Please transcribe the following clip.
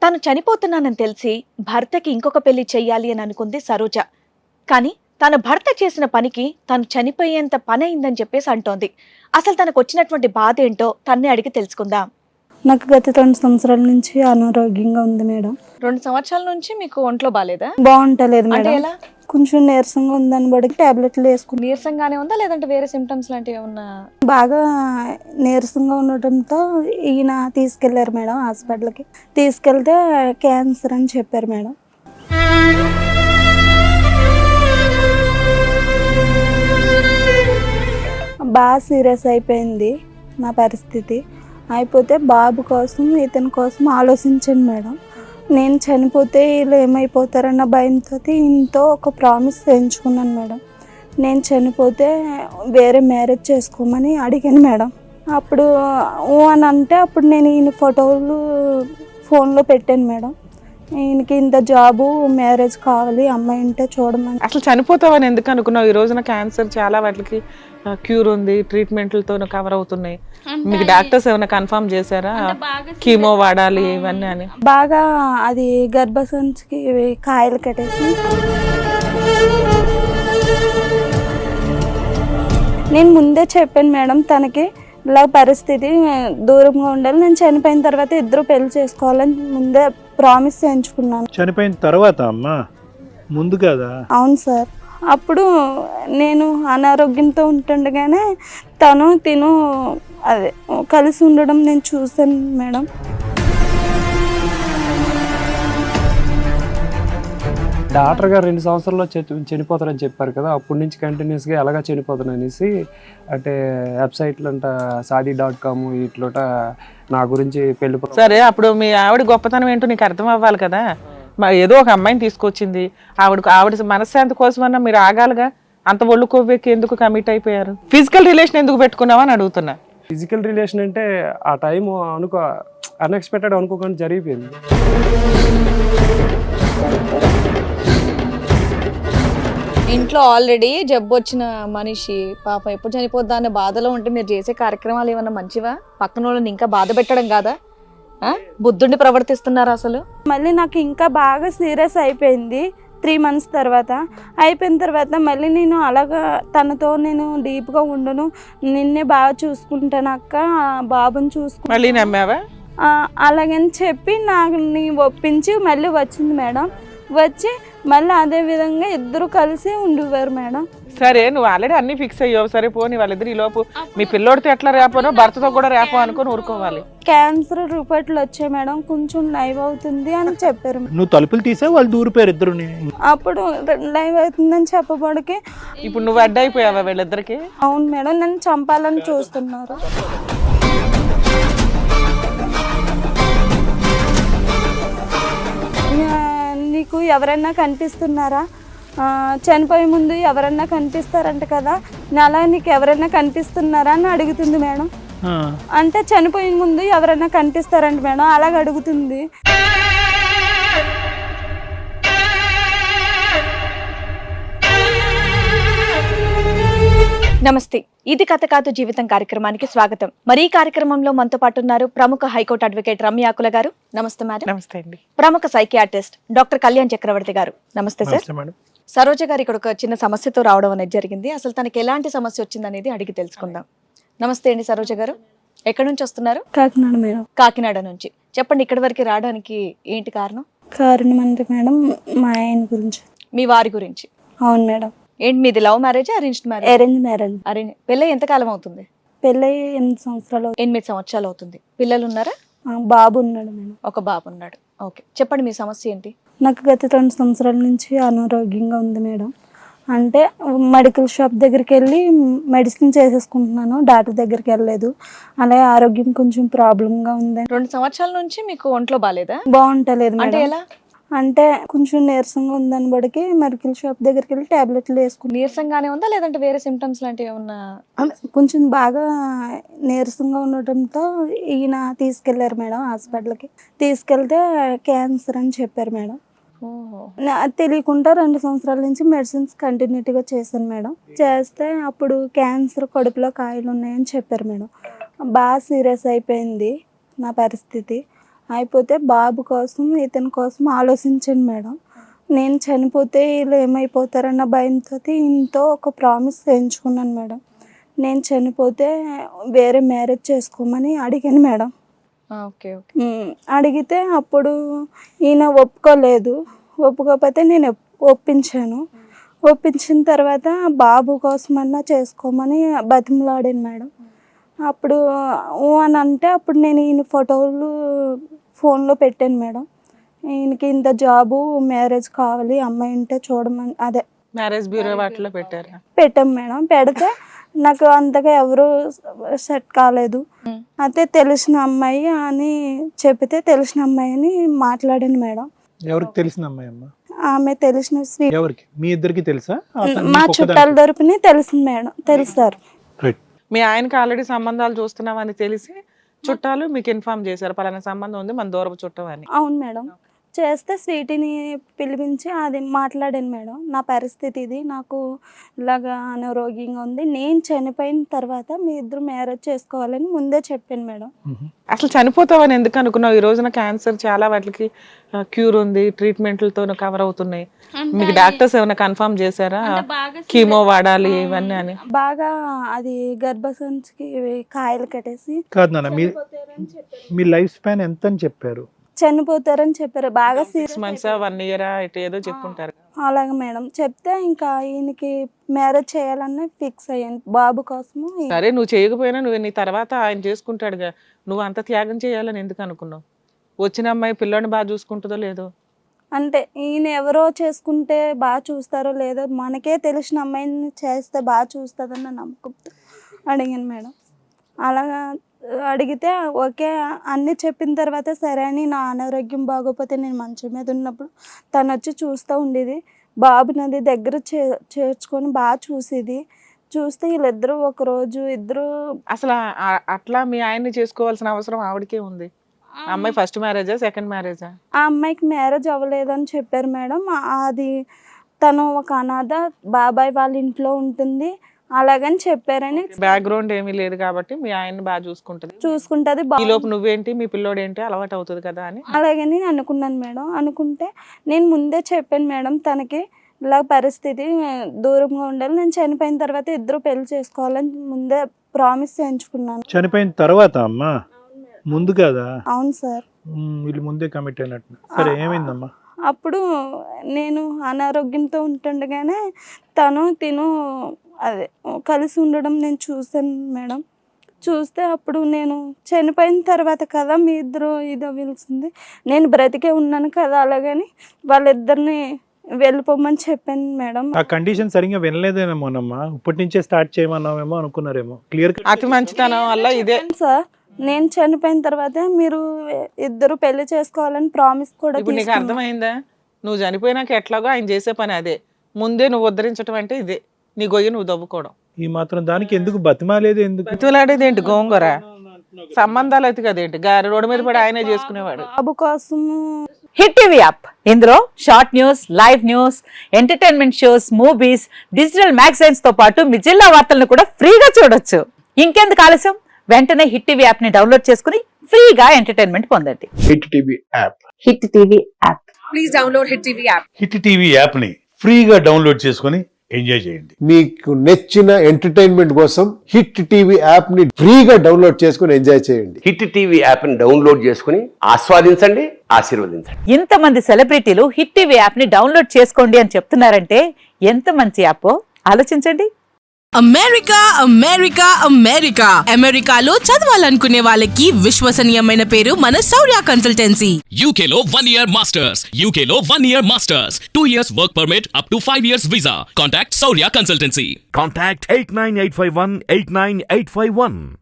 తను చనిపోతున్నానని తెలిసి భర్తకి ఇంకొక పెళ్లి చెయ్యాలి అని అనుకుంది సరోజ. కానీ తన భర్త చేసిన పనికి తను చనిపోయేంత పని అయిందని చెప్పేసి అంటోంది. అసలు తనకు వచ్చినటువంటి బాధ ఏంటో తన్నే అడిగి తెలుసుకుందాం. నాకు గత 2 సంవత్సరాల నుంచి అనారోగ్యంగా ఉంది మేడం. 2 సంవత్సరాల నుంచి మీకు ఒంట్లో బాలేదా? బాగుంటలేదు అంటే మేడం. ఎలా? కొంచెం నీరసంగా ఉందని బడికి టాబ్లెట్లు వేసుకుని నీరసంగానే ఉందా లేదంటే వేరే సిమ్టమ్స్ లాంటివి ఏమన్నా? బాగా నీరసంగా ఉండటంతో ఈయన తీసుకెళ్లారు మేడం హాస్పిటల్కి. తీసుకెళ్తే క్యాన్సర్ అని చెప్పారు మేడం. బాగా సీరియస్ అయిపోయింది నా పరిస్థితి. అయిపోతే బాబు కోసం ఇతని కోసం ఆలోచించాను మేడం. నేను చనిపోతే వీళ్ళు ఏమైపోతారన్న భయంతో ఇంతో ఒక ప్రామిస్ చేయించుకున్నాను మేడం. నేను చనిపోతే వేరే మ్యారేజ్ చేసుకోమని అడిగాను మేడం. అప్పుడు అని అంటే అప్పుడు నేను ఈయన ఫోటోలు ఫోన్లో పెట్టాను మేడం. ఈయనకి ఇంత జాబు మ్యారేజ్ కావాలి అమ్మాయి ఉంటే చూడమని. అసలు చనిపోతావని ఎందుకు అనుకున్నావు? ఈ రోజున క్యాన్సర్ చాలా వాటికి క్యూర్ ఉంది, ట్రీట్మెంట్లతో కవర్ అవుతున్నాయి. మీకు డాక్టర్స్ ఏమైనా కన్ఫర్మ్ చేశారా కీమో వాడాలి ఇవన్నీ అని? బాగా అది గర్భసంచికి కాయలు కట్టేసి నేను ముందే చెప్పాను మేడం తనకి ఇలా పరిస్థితి దూరంగా ఉండాలి, నేను చనిపోయిన తర్వాత ఇద్దరు పెళ్లి చేసుకోవాలని ముందే ప్రామిస్ చేయించుకున్నాను. చనిపోయిన తర్వాత అమ్మా, ముందు కదా? అవును సార్. అప్పుడు నేను అనారోగ్యంతో ఉంటుండగానే తిను అదే కలిసి ఉండడం నేను చూశాను మేడం. డాక్టర్ గారు 2 సంవత్సరాల్లో చనిపోతారని చెప్పారు కదా, అప్పటి నుంచి కంటిన్యూస్గా ఎలాగా చనిపోతాను అనేసి అంటే వెబ్సైట్లు అంట saadi.com ఇట్లోట నా గురించి పెళ్లి. సరే, అప్పుడు మీ ఆవిడ గొప్పతనం ఏంటో నీకు అర్థం అవ్వాలి కదా. ఏదో ఒక అమ్మాయిని తీసుకొచ్చింది, ఆవిడ మనశ్శాంతి కోసమన్నా మీరు ఆగాలిగా. అంత ఒళ్ళు కొవ్వెక్కి ఎందుకు కమిట్ అయిపోయారు? ఫిజికల్ రిలేషన్ ఎందుకు పెట్టుకున్నావా అని అడుగుతున్నా. ఫిజికల్ రిలేషన్ అంటే ఆ టైం అన్ఎక్స్పెక్టెడ్ అనుకోకుండా జరిగిపోయింది. ఇంట్లో ఆల్రెడీ జబ్బు వచ్చిన మనిషి పాప ఎప్పుడు చనిపోద్దా అనే బాధలో ఉంటే మీరు చేసే కార్యక్రమాలు ఏమన్నా మంచివా? పక్కన వాళ్ళని ఇంకా బాధ పెట్టడం కాదా? బుద్ధుండి ప్రవర్తిస్తున్నారు అసలు. మళ్ళీ నాకు ఇంకా బాగా సీరియస్ అయిపోయింది 3 months తర్వాత. అయిపోయిన తర్వాత మళ్ళీ నేను అలాగా తనతో నేను డీప్గా ఉండను, నిన్నే బాగా చూసుకుంటాను అక్క, బాబుని చూసుకుంటా మళ్ళీ నమ్మావా? అలాగని చెప్పి నాకు నీ ఒప్పించి మళ్ళీ వచ్చింది మేడం. వచ్చి మళ్ళీ అదే విధంగా ఇద్దరు కలిసి ఉండేవారు మేడం. సరే, నువ్వు ఆల్రెడీ అన్ని ఫిక్స్ అయ్యావు. సరే పోనీ వాళ్ళిద్దరు ఈ లోపు మీ పిల్లోడితో ఎట్లా రేపనో భర్తతో కూడా రేపో అనుకుని ఊరుకోవాలి. క్యాన్సర్ రిపోర్ట్లు వచ్చాయి మేడం, కొంచెం లైవ్ అవుతుంది అని చెప్పారు. నువ్వు తలుపులు తీసే వాళ్ళు దూరిపోయారు ఇద్దరుని. అప్పుడు లైవ్ అవుతుందని చెప్పబడికి ఇప్పుడు నువ్వు అడ్డైపోయావా వీళ్ళిద్దరికి? అవును మేడం, నన్ను చంపాలని చూస్తున్నారు. నీకు ఎవరైనా కనిపిస్తున్నారా, చనిపోయే ముందు ఎవరైనా కనిపిస్తారంట కదా, అలా నీకు ఎవరైనా కనిపిస్తున్నారా అని అడుగుతుంది మేడం. అంటే చనిపోయే ముందు ఎవరైనా కనిపిస్తారంట మేడం, అలాగ అడుగుతుంది. నమస్తే, ఇది కథ కాదు జీవితం కార్యక్రమానికి స్వాగతం. మరి ఈ కార్యక్రమంలో మనతో పాటు ఉన్నారు ప్రముఖ హైకోర్టు అడ్వకేట్ రమ్యాకుల గారు. నమస్తే మేడం. నమస్తే అండి. ప్రముఖ సైకియాట్రిస్ట్ డాక్టర్ కళ్యాణ్ చక్రవర్తి గారు. నమస్తే సార్. సరోజ గారు ఇక్కడ ఒక చిన్న సమస్యతో రావడం అనేది జరిగింది. అసలు తనకి ఎలాంటి సమస్య వచ్చింది అనేది అడిగి తెలుసుకుందాం. నమస్తే అండి సరోజ గారు, ఎక్కడి నుంచి వస్తున్నారు? కాకినాడ మేడం. కాకినాడ నుంచి. చెప్పండి, ఇక్కడి వరకు రావడానికి ఏంటి కారణం? కారణం అంటే మేడం మా ఆయన గురించి. మీ వారి గురించి? అవును మేడం. ఏంటి మీది love marriage arranged marriage? Arrange marriage. పెళ్ళి ఎంతకాలం అవుతుంది? పెళ్ళి 8 సంవత్సరాలు. 8 సంవత్సరాలు అవుతుంది. పిల్లలు ఉన్నారా? బాబు ఉన్నాడు మేడం. ఒక బాబు ఉన్నాడు. ఓకే, చెప్పండి మీ సమస్య ఏంటి? నాకు గత 2 సంవత్సరాల నుంచి అనారోగ్యంగా ఉంది మేడం. అంటే మెడికల్ షాప్ దగ్గరికి వెళ్ళి మెడిసిన్ చేసేసుకుంటున్నాను, డాక్టర్ దగ్గరికి వెళ్ళలేదు. అలాగే ఆరోగ్యం కొంచెం ప్రాబ్లంగా ఉంది. 2 సంవత్సరాల నుంచి మీకు ఒంట్లో బాలేదా? బాగుంటలేదు అంటే మేడం. ఎలా? అంటే కొంచెం నీరసంగా ఉందని బడికి మెడికల్ షాప్ దగ్గరికి వెళ్ళి టాబ్లెట్లు వేసుకుని. నీరసంగానే ఉందా లేదంటే వేరే సిమ్టమ్స్ లాంటివి ఏమన్నా? కొంచెం బాగా నీరసంగా ఉండటంతో ఈయన తీసుకెళ్లారు మేడం హాస్పిటల్కి. తీసుకెళ్తే క్యాన్సర్ అని చెప్పారు మేడం. తెలియకుండా 2 సంవత్సరాల నుంచి మెడిసిన్స్ కంటిన్యూటీగా చేశాను మేడం. చేస్తే అప్పుడు క్యాన్సర్ కడుపులో కాయలు ఉన్నాయని చెప్పారు మేడం. బాగా సీరియస్ అయిపోయింది నా పరిస్థితి. అయిపోతే బాబు కోసం ఇతని కోసం ఆలోచించాను మేడం. నేను చనిపోతే వీళ్ళు ఏమైపోతారన్న భయంతో ఇంతో ఒక ప్రామిస్ చేయించుకున్నాను మేడం. నేను చనిపోతే వేరే మ్యారేజ్ చేసుకోమని అడిగాను మేడం. Okay okay. అడిగితే అప్పుడు ఈయన ఒప్పుకోలేదు. ఒప్పుకోకపోతే నేను ఒప్పించాను. ఒప్పించిన తర్వాత బాబు కోసమన్నా చేసుకోమని బతిమలాడాను మేడం. అప్పుడు అని అంటే అప్పుడు నేను ఈయన ఫోటోలు ఫోన్లో పెట్టాను మేడం. ఈయనకి ఇంత జాబు మ్యారేజ్ కావాలి, అమ్మాయి ఉంటే చూడమని అదే మ్యారేజ్ బ్యూరో వాటిలో పెట్టారు. పెట్టాం మేడం. పెడితే నాకు అంతగా ఎవరు సెట్ కాలేదు. అయితే తెలిసిన అమ్మాయి అని చెప్తే తెలిసిన అమ్మాయి అని మాట్లాడాను మేడం. ఎవరికి తెలిసిన అమ్మాయి అమ్మా? ఆమె తెలిసిన ఎవరికి? మీ ఇద్దరికి తెలుసా? మా చుట్టాల తరపుని తెలిసింది మేడం. తెలుసారు. మీ ఆయనకి ఆల్రెడీ సంబంధాలు చూస్తున్నామని తెలిసి చుట్టాలు మీకు ఇన్ఫార్మ్ చేశారు, పలానా సంబంధం ఉంది, మన దూరపు చుట్టం అని. అవును మేడం. చేస్తే స్వీటీని పిలిపించి అది మాట్లాడాను మేడం. నా పరిస్థితి ఇది, నాకు ఇలాగా అనారోగ్యంగా ఉంది, నేను చనిపోయిన తర్వాత మీ ఇద్దరు మ్యారేజ్ చేసుకోవాలని ముందే చెప్పాను మేడం. అసలు చనిపోతావని ఎందుకు అనుకున్నావు? ఈ రోజున క్యాన్సర్ చాలా వాటికి క్యూర్ ఉంది, ట్రీట్మెంట్లతో కవర్ అవుతున్నాయి. మీకు డాక్టర్స్ ఏమైనా కన్ఫర్మ్ చేశారా కీమో వాడాలి ఇవన్నీ అని? బాగా అది గర్భసంచికి కాయలు కట్టేసి కాదు నాన్న, మీ లైఫ్ స్పాన్ ఎంత అని చెప్పారు? చనిపోతారని చెప్పారు. బాగా 6 months 1 year ఇటు ఏదో చెప్పుంటారు. అలాగే మేడం. చెప్తే ఇంకా ఈయనకి మ్యారేజ్ చేయాలని ఫిక్స్ అయ్యాను బాబు కోసము. సరే, నువ్వు చేయకపోయినా నువ్వు నీ తర్వాత ఆయన చేసుకుంటాడుగా, నువ్వు అంత త్యాగం చేయాలని ఎందుకు అనుకున్నావు? వచ్చిన అమ్మాయి పిల్లని బాగా చూసుకుంటుందో లేదో అంటే ఈయన ఎవరో చేసుకుంటే బాగా చూస్తారో లేదో, మనకే తెలిసిన అమ్మాయిని చేస్తే బాగా చూస్తుందన్న నమ్మకంతో అడిగాను మేడం. అలాగా అడిగితే ఓకే అన్నీ చెప్పిన తర్వాత సరే అని, నా అనారోగ్యం బాగోపోతే నేను మంచం మీద ఉన్నప్పుడు తను వచ్చి చూస్తూ ఉండేది. బాబు నది దగ్గర చేర్చుకొని బాగా చూసేది. చూస్తే వీళ్ళిద్దరూ ఒకరోజు ఇద్దరు అసలు అట్లా మీ ఆయన్ని చేసుకోవాల్సిన అవసరం ఆవిడకే ఉంది. అమ్మాయి ఫస్ట్ మ్యారేజా సెకండ్ మ్యారేజా? ఆ అమ్మాయికి మ్యారేజ్ అవ్వలేదని చెప్పారు మేడం. అది తను ఒక అనాథ, బాబాయ్ వాళ్ళ ఇంట్లో ఉంటుంది అలాగని చెప్పారని. బ్యాక్గ్రౌండ్ ఏమీ లేదు కాబట్టి మీ ఆయన్ని బాగా చూసుకుంటది. ఈ లోపు నువ్వేంటి మీ పిల్లోడు ఏంటి అలవాటు అవుతుంది కదా అని అలాగని అనుకున్నాను మేడం. అనుకుంటే నేను ముందే చెప్పాను మేడం తనకి, ఇలా పరిస్థితి దూరంగా ఉండాలి, నేను చనిపోయిన తర్వాత ఇద్దరు పెళ్లి చేసుకోవాలని ముందే ప్రామిస్ చేయించుకున్నాను. చనిపోయిన తర్వాత అమ్మా? ముందు కదా? అవును సార్. వీళ్ళు ముందే కమిట్ అయినట్టు. సరే, ఏమైందమ్మా? అప్పుడు నేను అనారోగ్యంతో ఉంటుండగానే తిను అదే కలిసి ఉండడం నేను చూసాను మేడం. చూస్తే అప్పుడు నేను చనిపోయిన తర్వాత కదా మీ ఇద్దరు ఇది పిలిచింది, నేను బ్రతికే ఉన్నాను కదా, అలాగని వాళ్ళిద్దరిని వెళ్ళిపోమని చెప్పాను మేడం. ఆ కండిషన్ సరిగ్గా వినలేదేమోనమ్మా, ఇప్పటి నుంచే స్టార్ట్ చేయమన్నామేమో అనుకున్నారేమో. క్లియర్ అతి మంచితనం వల్ల ఇదే సార్. నేను చనిపోయిన తర్వాత మీరు ఇద్దరు పెళ్లి చేసుకోవాలని ప్రామిస్ కూడా. ఇప్పుడు నీకు అర్థమైందా? నువ్వు చనిపోయినాక ఎట్లాగో ఆయన చేసే పని అదే. ముందే నువ్వు ఉద్ధరించడం అంటే ఇదే, నీ గొయ్యి నువ్వు దవ్వుకోవడం. ఈ మాత్రం దానికి ఎందుకు బతిమాలేదు? ఎందుకు బతిమలాడేది ఏంటి? గోంగూర సంబంధాలు అయితే కదేంటి, గారి రోడ్డు మీద పడి ఆయనే చేసుకునేవాడు. బాబు కోసం హిట్ టీవీ యాప్, ఇందులో short news, live news, entertainment shows, movies, digital magazines తో పాటు మీ జిల్లా వార్తలను కూడా ఫ్రీగా చూడొచ్చు. ఇంకెందుకు ఆలస్యం, వెంటనే హిట్ టీవీ యాప్ ని డౌన్లోడ్ చేసుకుని ఫ్రీగా ఎంటర్టైన్మెంట్ పొందండి. Hit TV app. Hit TV app. Please download hit TV app. Hit TV app ని ఫ్రీగా డౌన్లోడ్ చేసుకొని ఎంజాయ్ చేయండి. మీకు నచ్చిన ఎంటర్టైన్మెంట్ కోసం హిట్ టీవీ యాప్ ని ఫ్రీగా డౌన్లోడ్ చేసుకొని ఎంజాయ్ చేయండి. హిట్ టీవీ యాప్ ని డౌన్లోడ్ చేసుకుని ఆస్వాదించండి, ఆశీర్వదించండి. ఇంతమంది సెలబ్రిటీలు హిట్ టీవీ యాప్ ని డౌన్లోడ్ చేసుకోండి అని చెప్తున్నారంటే ఎంత మంచి యాప్ ఆలోచించండి. అమెరికా అమెరికా అమెరికా అమెరికాలో చదవాలనుకునే వాళ్ళకి విశ్వసనీయమైన పేరు మన శౌర్య కన్సల్టెన్సీ. UK లో 1 year masters. UK లో 1 year masters. 2 years work permit up to 5 years visa. Contact Saurya Consultancy. Contact 89851 89851.